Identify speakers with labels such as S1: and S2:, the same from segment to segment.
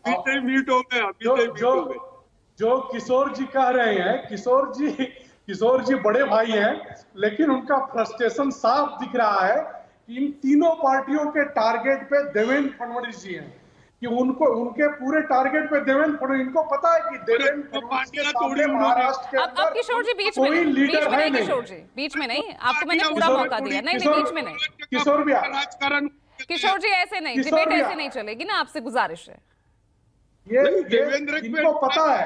S1: अभी से मीट हो गए, अभी से मीट हो गए।
S2: जो किशोर जी कह रहे हैं, किशोर जी बड़े भाई हैं, लेकिन उनका फ्रस्ट्रेशन साफ दिख रहा है कि इन तीनों पार्टियों के टारगेट पे देवेंद्र फडणवीस जी हैं, कि उनके पूरे टारगेट पे देवेंद्र फडणवीस, इनको पता है कि देवेंद्र फडणवीस के सामने महाराष्ट्र के
S3: अब किशोर जी बीच में नहीं, बीच में नहीं किशोर जी, बीच में नहीं, आपको मैंने पूरा मौका दिया। नहीं नहीं, बीच में नहीं
S2: किशोर भैया,
S3: किशोर जी ऐसे नहीं, डिबेट ऐसे नहीं चलेगी ना, आपसे गुजारिश है।
S2: ये इनको पता है,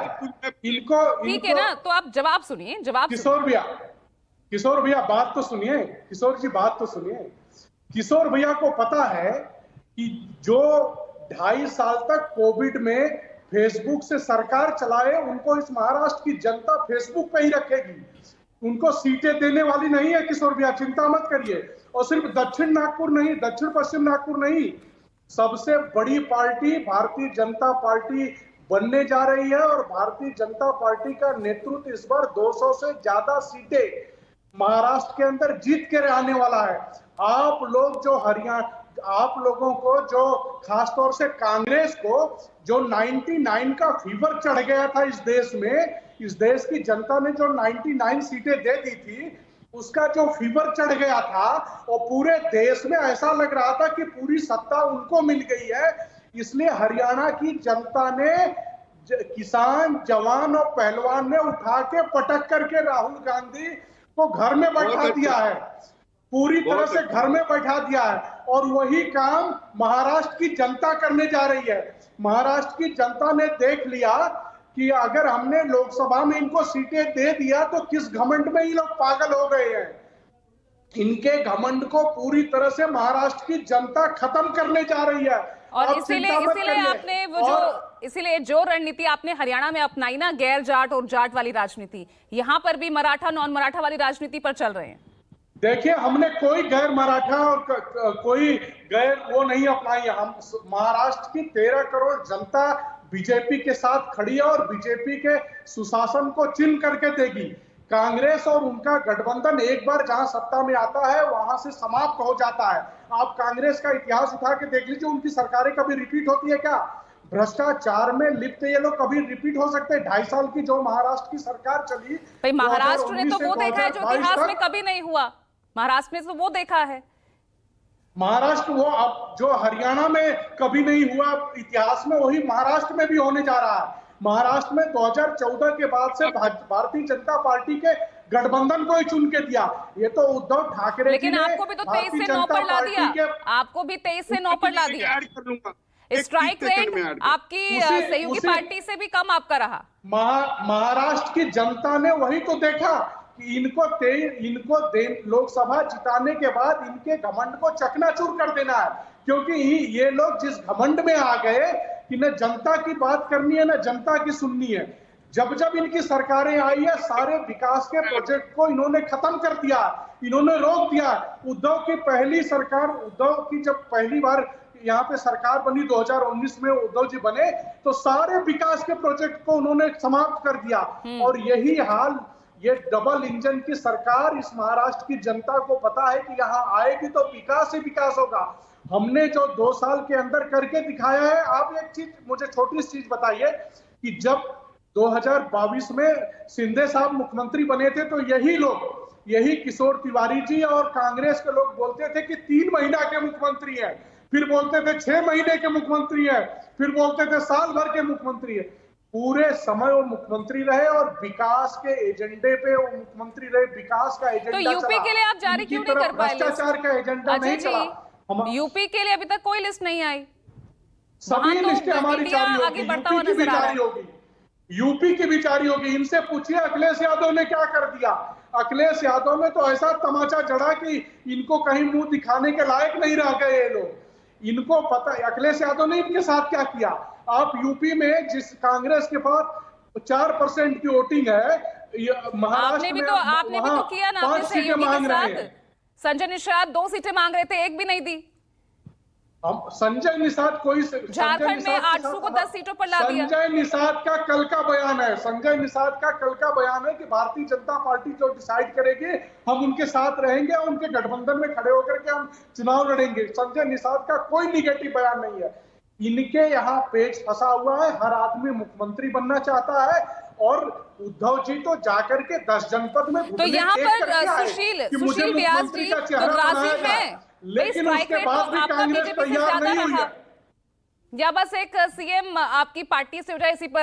S2: इनको
S3: ठीक है ना, तो आप जवाब सुनिए, जवाब।
S2: किशोर भैया बात तो सुनिए, किशोर जी बात तो सुनिए। किशोर भैया को पता है कि जो 2.5 साल तक कोविड में फेसबुक से सरकार चलाए, उनको इस महाराष्ट्र की जनता फेसबुक पे ही रखेगी, उनको सीटें देने वाली नहीं है किशोर भैया, चिंता मत करिए। और सिर्फ दक्षिण नागपुर नहीं, दक्षिण पश्चिम नागपुर नहीं, सबसे बड़ी पार्टी भारतीय जनता पार्टी बनने जा रही है, और भारतीय जनता पार्टी का नेतृत्व इस बार 200 से ज्यादा सीटें महाराष्ट्र के अंदर जीत के आने वाला है। आप लोग जो आप लोगों को, जो खासतौर से कांग्रेस को, जो 99 का फीवर चढ़ गया था इस देश में, इस देश की जनता ने जो 99 सीटें दे दी थी, उसका जो फीवर चढ़ गया था, और पूरे देश में ऐसा लग रहा था कि पूरी सत्ता उनको मिल गई है। इसलिए हरियाणा की जनता ने किसान, जवान और पहलवान ने उठा के पटक करके राहुल गांधी को घर में बैठा दिया है, पूरी तरह से घर में बैठा दिया है। और वही काम महाराष्ट्र की जनता करने जा रही है। महाराष्ट्र की जनता ने देख लिया कि अगर हमने लोकसभा में इनको सीटें दे दिया तो किस घमंड में ये लोग पागल हो गए हैं। इनके घमंड को पूरी तरह से महाराष्ट्र की जनता खत्म करने जा रही है।
S3: और इसीलिए आपने इसीलिए जो रणनीति आपने हरियाणा में अपनाई ना, गैर जाट और जाट वाली राजनीति, यहाँ पर भी मराठा नॉन मराठा वाली राजनीति पर चल रहे हैं।
S2: देखिए, हमने कोई गैर मराठा और कोई गैर वो नहीं अपनाई। हम महाराष्ट्र की 13 करोड़ जनता बीजेपी के साथ खड़ी है, और बीजेपी के सुशासन को चिन्ह करके देगी। कांग्रेस और उनका गठबंधन एक बार जहां सत्ता में आता है, वहां से समाप्त हो जाता है। आप कांग्रेस का इतिहास उठा के देख लीजिए, उनकी सरकारें कभी रिपीट होती है क्या? भ्रष्टाचार में लिप्त ये लोग कभी रिपीट हो सकते हैं? 2.5 साल की जो महाराष्ट्र की सरकार चली,
S3: भाई महाराष्ट्र ने तो वो देखा है जो इतिहास में कभी नहीं हुआ। महाराष्ट्र ने तो वो देखा है।
S2: महाराष्ट्र वो अब जो हरियाणा में कभी नहीं हुआ इतिहास में, वही महाराष्ट्र में भी होने जा रहा है। महाराष्ट्र में 2014 के बाद से भारतीय जनता पार्टी के गठबंधन को ही चुन के दिया। ये तो उद्धव ठाकरे,
S3: लेकिन आपको भी तो 23 से 9 पर ला दिया, आपको भी 23 से 9 पर ला दिया। स्ट्राइक रेट आपकी सहयोगी पार्टी से भी कम आपका रहा।
S2: महाराष्ट्र की जनता ने वही तो देखा कि इनको लोकसभा जिताने के बाद इनके घमंड को चकनाचूर कर देना है। क्योंकि ये लोग जिस घमंड में आ गए कि न जनता की बात करनी है, न जनता की सुननी है। जब जब इनकी सरकारें आई है, सारे विकास के प्रोजेक्ट को इन्होंने खत्म कर दिया, इन्होंने रोक दिया। उद्धव की पहली सरकार, उद्धव की जब पहली बार यहाँ पे सरकार बनी 2019 में उद्धव जी बने, तो सारे विकास के प्रोजेक्ट को उन्होंने समाप्त कर दिया। और यही हाल, ये डबल इंजन की सरकार, इस महाराष्ट्र की जनता को पता है कि यहाँ आएगी तो विकास ही विकास होगा। हमने जो 2 साल के अंदर करके दिखाया है। आप एक चीज, मुझे छोटी सी चीज बताइए कि जब 2022 में शिंदे साहब मुख्यमंत्री बने थे, तो यही किशोर तिवारी जी और कांग्रेस के लोग बोलते थे कि 3 महीना के मुख्यमंत्री है, फिर बोलते थे 6 महीने के मुख्यमंत्री है, फिर बोलते थे साल भर के मुख्यमंत्री है। पूरे समय वो मुख्यमंत्री रहे और विकास के एजेंडे पे वो मुख्यमंत्री रहे, विकास का एजेंडा।
S3: तो यूपी के लिए आप जारी क्यों नहीं कर पाए?
S2: भ्रष्टाचार का एजेंडा नहीं चला।
S3: यूपी के लिए अभी तक कोई लिस्ट नहीं आई।
S2: सभी लिस्टें हमारी जारी होगी, यूपी की भी जारी होगी, यूपी की भी जारी होगी। इनसे पूछिए अखिलेश यादव ने क्या कर दिया। अखिलेश यादव ने तो ऐसा तमाचा जड़ा कि इनको कहीं मुंह दिखाने के लायक नहीं रह गए ये लोग। इनको पता है अखिलेश यादव ने इनके साथ क्या किया। आप यूपी में जिस कांग्रेस के पास 4% की वोटिंग है,
S3: आपने भी तो किया ना अपने सहयोगी के साथ। संजय निषाद 2 सीटें मांग रहे थे, एक भी नहीं दी।
S2: संजय निषाद कोई,
S3: झारखंड में 800 को 10 सीटों पर ला दिया।
S2: संजय निषाद का कल का बयान है, संजय निषाद का कल का बयान है कि भारतीय जनता पार्टी जो डिसाइड करेगी हम उनके साथ रहेंगे, और उनके गठबंधन में खड़े होकर के हम चुनाव लड़ेंगे। संजय निषाद का कोई निगेटिव बयान नहीं है। इनके यहाँ पेच फंसा हुआ है। हर आदमी मुख्यमंत्री बनना चाहता है और उद्धव जी तो जाकर के 10 जनपद में
S3: तो यहाँ पर सुशील व्यास जी तो राजी हैं,
S2: लेकिन उसके बाद भी कांग्रेस तैयार नहीं हुई है।
S3: या बस एक सीएम आपकी पार्टी से उठा, इसी पर